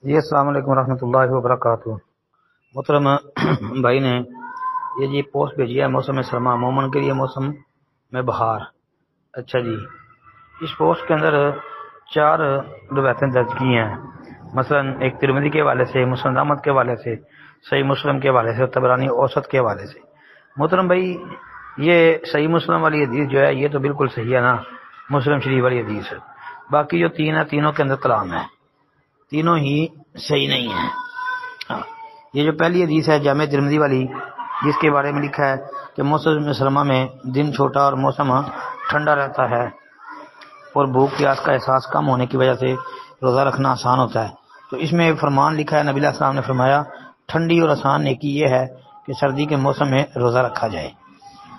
جی السلام علیکم ورحمۃ اللہ وبرکاتہ۔ محترم بھائی نے یہ جی پوسٹ بھیجی ہے موسم سرما مومن کے لیے موسم میں بہار۔ اچھا جی، اس پوسٹ کے اندر 4 روایتیں درج کی ہیں، مثلا ایک ترمذی کے حوالے سے، مسند احمد کے حوالے سے، صحیح مسلم کے حوالے سے اور طبرانی اوسط کے حوالے سے۔ محترم بھائی، یہ صحیح مسلم والی حدیث جو ہے یہ تو بالکل صحیح ہے نا، مسلم شریف والی حدیث ہے۔ باقی جو 3 ہے تینوں کے اندر کلام ہے، تینوں ہی صحیح نہیں ہیں۔ یہ جو پہلی حدیث ہے جامع ترمذی والی، جس کے بارے میں لکھا ہے کہ موسم سرما میں دن چھوٹا اور موسم ٹھنڈا رہتا ہے اور بھوک پیاس کا احساس کم ہونے کی وجہ سے روزہ رکھنا آسان ہوتا ہے، تو اس میں فرمان لکھا ہے، نبی علیہ السلام نے فرمایا ٹھنڈی اور آسان نیکی یہ ہے کہ سردی کے موسم میں روزہ رکھا جائے۔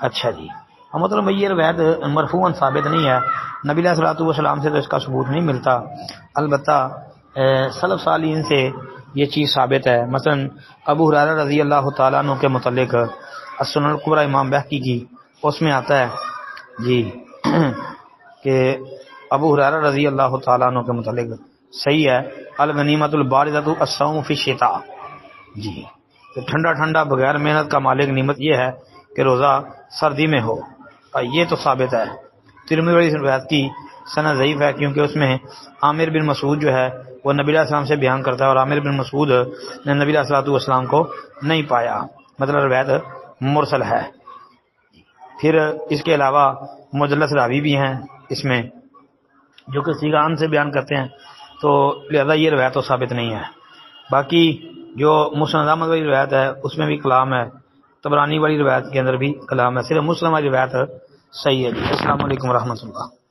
اچھا جی، مطلب یہ روایت مرفوعاً ثابت نہیں ہے، نبی علیہ الصلوۃ والسلام سے تو اس کا ثبوت نہیں ملتا، البتہ سلف صالحین سے یہ چیز ثابت ہے۔ مثلا ابو ہریرہ رضی اللہ تعالیٰ عنہ کے متعلق السنن الکبریٰ امام بہقی کی، اس میں آتا ہے جی کہ ابو ہریرہ رضی اللہ تعالیٰ عنہ کے متعلق صحیح ہے، الغنیمۃ البارزۃ الصوم فی الشتاء، جی تو ٹھنڈا ٹھنڈا بغیر محنت کا مالک نعمت یہ ہے کہ روزہ سردی میں ہو، یہ تو ثابت ہے۔ ترمذی والی روایت کی سند ضعیف ہے کیونکہ اس میں عامر بن مسعود جو ہے وہ نبی علیہ السلام سے بیان کرتا ہے اور عامر بن مسعود نے نبی علیہ السلام کو نہیں پایا، مطلب روایت مرسل ہے۔ پھر اس کے علاوہ مجلس راوی بھی ہیں اس میں جو کہ صیغان سے بیان کرتے ہیں، تو لہذا یہ روایت تو ثابت نہیں ہے۔ باقی جو مسند احمد والی روایت ہے اس میں بھی کلام ہے، طبرانی والی روایت کے اندر بھی کلام ہے، صرف مسلم والی روایت صحیح ہے جی۔ السلام علیکم ورحمۃ اللہ۔